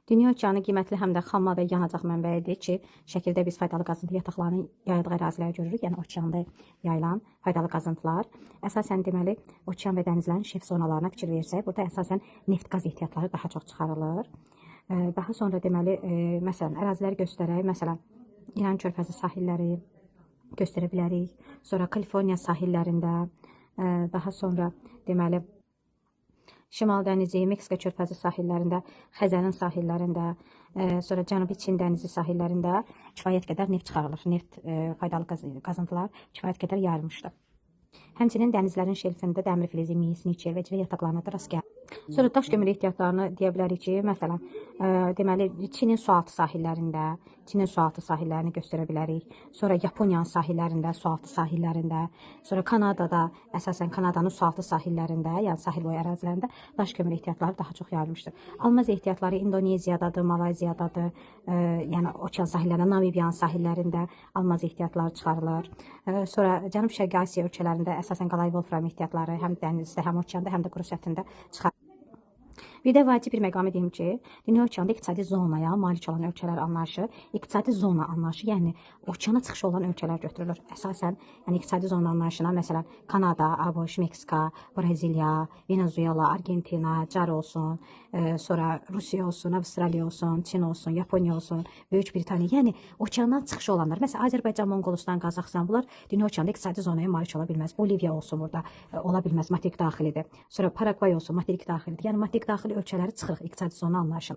Dünya okeanı qiymətli həm də xamma və yanacaq mənbəyidir ki, şəkildə biz faydalı qazıntı yataqlarının yayıldığı əraziləri görürük. Yəni okeanda yayılan faydalı qazıntılar. Əsasən deməli, okean və dənizlərin şef zonalarına fikir versək, burada əsasən neft-qaz ehtiyatları daha çox çıxarılır. Daha sonra deməli, məsələn, əraziləri göstərək. Məsələn, İran körfəzi sahilləri göstərə bilərik. Sonra Kaliforniya sahillərində, daha sonra deməli, Şimal dənizi, Meksika körfəzi sahillərində, Xəzərin sahillərində, sonra Cənubi Çin dənizi sahillərində kifayət qədər neft çıxarılır. Neft faydalı qazıntılar kifayət qədər yayılmışdır. Həmçinin dənizlərin şelfində dəmir filizi, mis, nikel və civə yataqlarına da rast gəlir. Sonra daş kömürü ehtiyatlarını deyə bilərik ki, məsələn, deməli, Çinin sualtı sahillərini göstərə bilərik. Sonra Yaponiyanın sahillərində, sualtı sahillərində, sonra Kanadada, əsasən Kanadanın sualtı sahillərində, yəni sahil boyu ərazilərində daş kömürü ehtiyatları daha çox yayılmışdır. Almaz ehtiyatları İndoneziyadadır, Malayziyadadır, yəni okean sahillərində, Namibiyanın sahillərində almaz ehtiyatları çıxarılır. Sonra Cənub-Şərqi Asiya ölkələrində əsasən qalay wolfram ehtiyatları həm dənizdə, həm okeanda, həm də quru səthində çıxarılır. Bir də vacib bir məqamı deyim ki, dünya okeanda iqtisadi zonaya malik olan ölkələr anlayışı, iqtisadi zona anlayışı, yəni okeana çıxışı olan ölkələr götürülür. Əsasən, yəni iqtisadi zona anlayışına məsələn Kanada, ABŞ, Meksika, Braziliya, Venezuela, Argentina, CAR olsun, sonra Rusiya olsun, Avstraliya olsun, Çin olsun, Yaponiya olsun, Böyük Britaniya, yəni okeandan çıxışı olanlar. Məsələn, Azərbaycan, Monqolistan, Qazaxıstan bunlar dünya okeanda iqtisadi zonaya malik ola bilməz. Bolivya olsun burada ola bilməz, materik daxilidir. Sonra Paragvay olsun, materik daxilidir. Yəni materik daxili ölkələri çıxırıq iqtisadi zona anlayışın.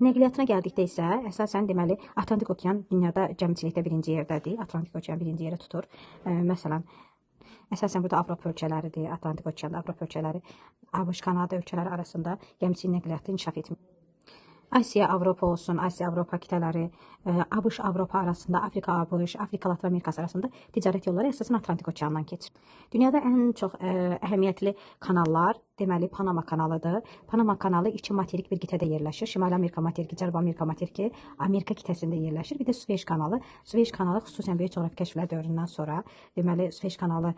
Nəqliyyatına gəldikdə isə əsasən deməli Atlantik okean dünyada gəmiçilikdə birinci yerdədir. Atlantik okean birinci yeri tutur. Məsələn, əsasən burada Avropa ölkələridir. Atlantik okeanda Avropa ölkələri, ABŞ, Kanada ölkələri arasında gəmiçilik nəqliyyatı inkişaf etmir. Asiya, Avropa olsun, Asiya, Avropa qitələri, ABŞ, Avropa arasında, Afrika, ABŞ, Afrika, Latın Amerikası arasında ticarət yolları əsasən Atlantik okeandan keçir. Dünyada ən çox əhəmiyyətli kanallar, deməli, Panama kanalıdır. Panama kanalı iki materik bir qitədə yerləşir. Şimali Amerika materiki, Cənubi Amerika materiki, Amerika qitəsində yerləşir. Bir də Süveyş kanalı. Süveyş kanalı xüsusən böyük coğrafi kəşflər dövründən sonra, deməli, Süveyş kanalı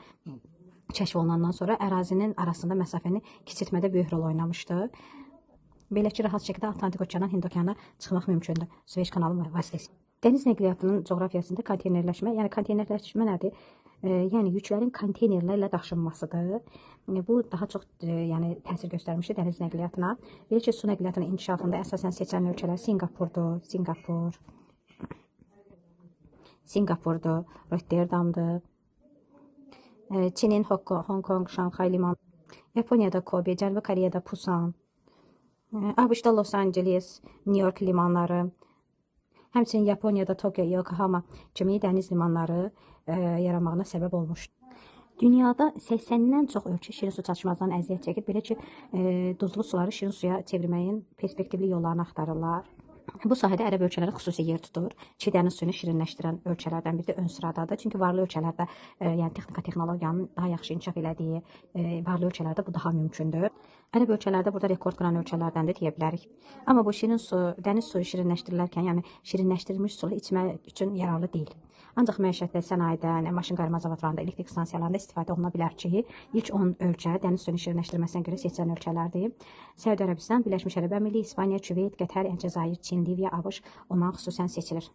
kəşf olunandan sonra ərazinin arasında məsafəni kiçiltmədə böyük rol oynamışdır. Belə ki, rahat şəkildə Atlantik okeandan Hind okeanına çıxmaq mümkündür Süveyş kanalı vasitəsilə. Dəniz nəqliyyatının coğrafiyasında konteynerləşmə, yəni konteynerləşmə nədir? Yəni yüklərin konteynerlərlə daşınmasıdır. Bu daha çox yəni təsir göstərmişdir dəniz nəqliyyatına. Belə ki, su nəqliyyatının inkişafında əsasən seçilən ölkələr Singapurdur, Rotterdamdır. Çinin Hong Kong, Şanxay limanı, Yaponiyada Kobe, Cənubi Koreyada Pusan, ABŞ-da Los Angeles, New York limanları, həmçinin Yaponiyada Tokyo, Yokohama kimi dəniz limanları yaranmağına səbəb olmuşdur. Dünyada 80-dən çox ölkə şirin su çatışmazlığından əziyyət çəkir. Belə ki, duzlu suları şirin suya çevirməyin perspektivli yollarını axtarırlar. Bu sahədə ərəb ölkələri xüsusi yer tutur ki, dəniz suyunu şirinləşdirən ölkələrdən biri də ön sıradadır. Çünki varlı ölkələrdə, yəni texnologiyanın daha yaxşı inkişaf elədiyi varlı ölkələrdə bu daha mümkündür. Ərəb ölkələrdə burada rekord qıran ölkələrdən də deyə bilərik. Amma bu şirin su, dəniz suyu şirinləşdirilərkən, yəni şirinləşdirilmiş su içmək üçün yararlı deyil. Ancaq məişətdə, sənayedə, maşın qarma zavodlarında, elektrik stansiyalarında istifadə oluna bilər ki, ilk 10 ölkə dəniz suyunu şirinləşdirməsinə görə seçilən ölkələrdir. Səudiyyə Ərəbistan, Birləşmiş Ərəb Əmirliyi, İspaniya, Küveyt, Qətər, Cəzair, Çin, Liviya, ABŞ ondan xüsusən seçilir.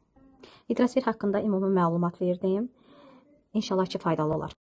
Hidrosfer haqqında ümumi məlumat verdim. İnşallah ki, faydalı olar.